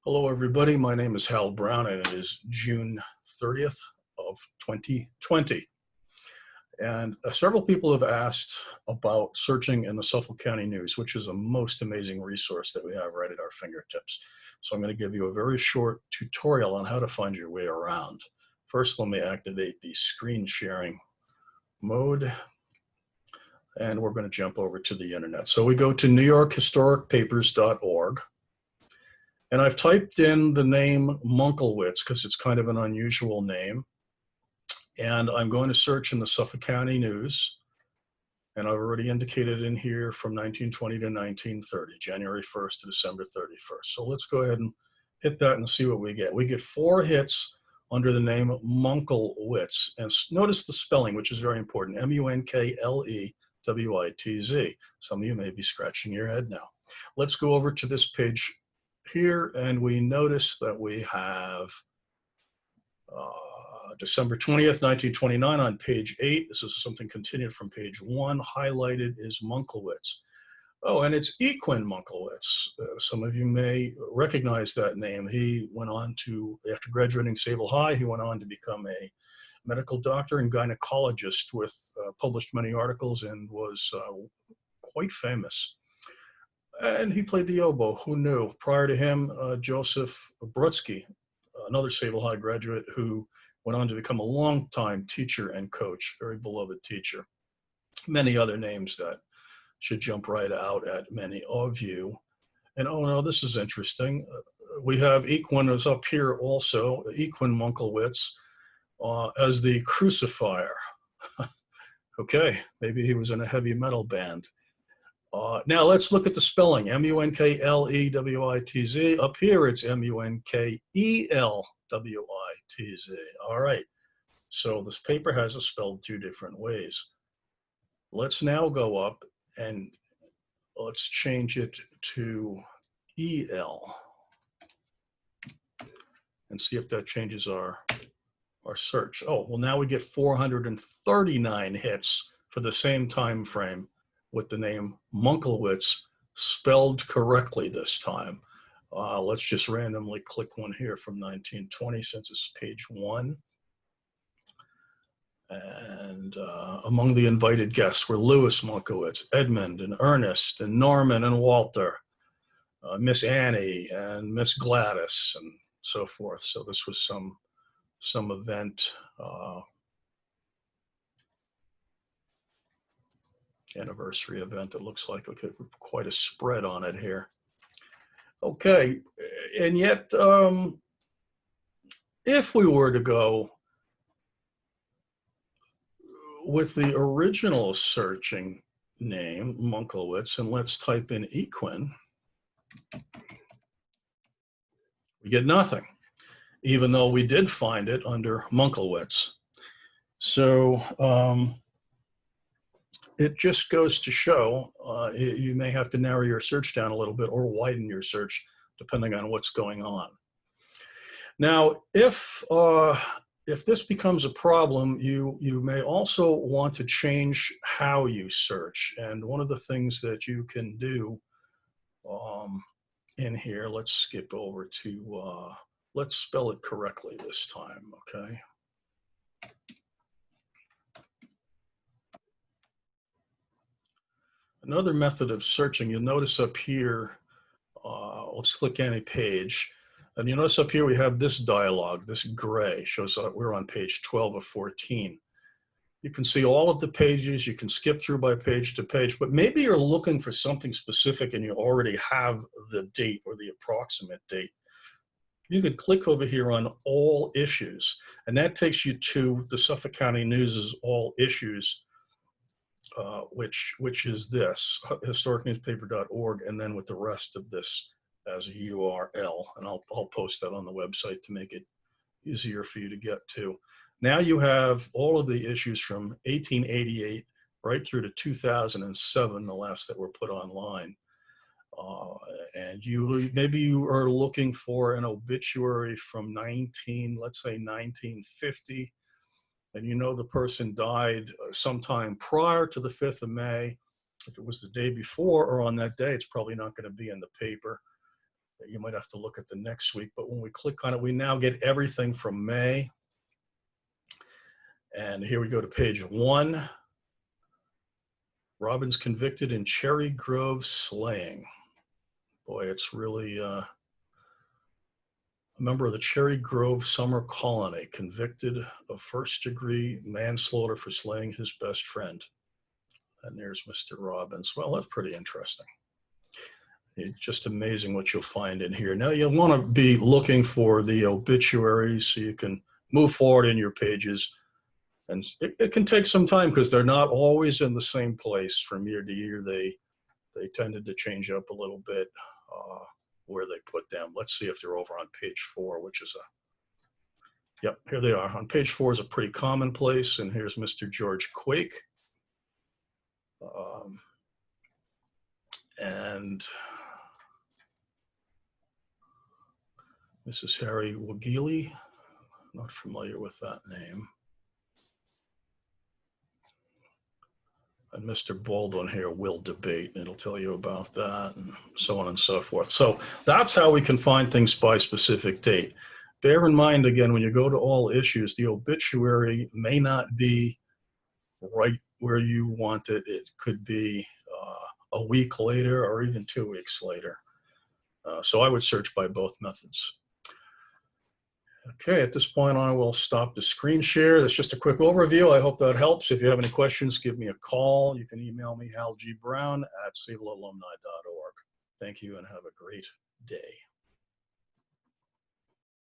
Hello, everybody. My name is Hal Brown, and it is June 30th of 2020. And several people have asked about searching in the Suffolk County News, which is a most amazing resource that we have right at our fingertips. So I'm going to give you a very short tutorial on how to find your way around. First, let me activate the screen sharing mode, and we're going to jump over to the internet. So we go to newyorkhistoricpapers.org. And I've typed in the name Munkelwitz because it's kind of an unusual name. And I'm going to search in the Suffolk County News. And I've already indicated in here from 1920 to 1930, January 1st to December 31st. So let's go ahead and hit that and see what we get. We get 4 hits under the name Munkelwitz. And notice the spelling, which is very important, M-U-N-K-L-E-W-I-T-Z. Some of you may be scratching your head now. Let's go over to this page here, and we notice that we have December 20th, 1929 on page 8. This is something continued from page 1. Highlighted is Munkelwitz. Oh, and it's Equin Munkelwitz. Some of you may recognize that name. He went on to, after graduating Sable High, he went on to become a medical doctor and gynecologist with published many articles and was quite famous. And he played the oboe, who knew? Prior to him, Joseph Brutsky, another Sable High graduate who went on to become a longtime teacher and coach, very beloved teacher. Many other names that should jump right out at many of you. And oh no, this is interesting. We have Equin is up here also, Equin Munkelwitz, as the crucifier. Okay, maybe he was in a heavy metal band. Now let's look at the spelling, M-U-N-K-L-E-W-I-T-Z. Up here it's M-U-N-K-E-L-W-I-T-Z. All right, so this paper has it spelled 2 different ways. Let's now go up and let's change it to E-L and see if that changes our search. Oh, well, now we get 439 hits for the same time frame with the name Munkelwitz spelled correctly this time. Let's just randomly click one here from 1920 since it's page 1. And among the invited guests were Louis Munkelwitz, Edmund and Ernest and Norman and Walter, Miss Annie and Miss Gladys and so forth. So this was some event, anniversary event that looks like quite a spread on it here. Okay, and yet if we were to go with the original searching name, Munkelwitz, and let's type in Equin, we get nothing, even though we did find it under Munkelwitz. So it just goes to show you may have to narrow your search down a little bit or widen your search depending on what's going on. Now, if this becomes a problem, you may also want to change how you search. And one of the things that you can do in here, let's skip over to, let's spell it correctly this time, okay? Another method of searching, you'll notice up here, let's click any page, and you notice up here we have this dialogue, this gray, shows that we're on page 12 of 14. You can see all of the pages, you can skip through by page to page, but maybe you're looking for something specific and you already have the date or the approximate date. You could click over here on all issues, and that takes you to the Suffolk County News's all issues, which is this, historicnewspaper.org, and then with the rest of this as a URL. And I'll post that on the website to make it easier for you to get to. Now you have all of the issues from 1888 right through to 2007, the last that were put online. And maybe you are looking for an obituary from let's say 1950, and you know the person died sometime prior to the 5th of May. If it was the day before or on that day, it's probably not going to be in the paper. You might have to look at the next week, but when we click on it, we now get everything from May. And here we go to page 1. Robbins convicted in Cherry Grove slaying. Boy, it's really a member of the Cherry Grove Summer Colony convicted of first-degree manslaughter for slaying his best friend. And there's Mr. Robbins. Well, that's pretty interesting. It's just amazing what you'll find in here. Now, you'll want to be looking for the obituaries so you can move forward in your pages. And it can take some time because they're not always in the same place from year to year. They tended to change up a little bit where they put them. Let's see if they're over on page 4, which is yep, here they are. On page 4 is a pretty common place, and here's Mr. George Quake. And Mrs. Harry Wagili, not familiar with that name. And Mr. Baldwin here will debate. It'll tell you about that and so on and so forth. So that's how we can find things by specific date. Bear in mind, again, when you go to all issues, the obituary may not be right where you want it. It could be a week later or even 2 weeks later. So I would search by both methods. Okay, at this point, I will stop the screen share. That's just a quick overview. I hope that helps. If you have any questions, give me a call. You can email me, halgbrown@savealumni.org. Thank you and have a great day.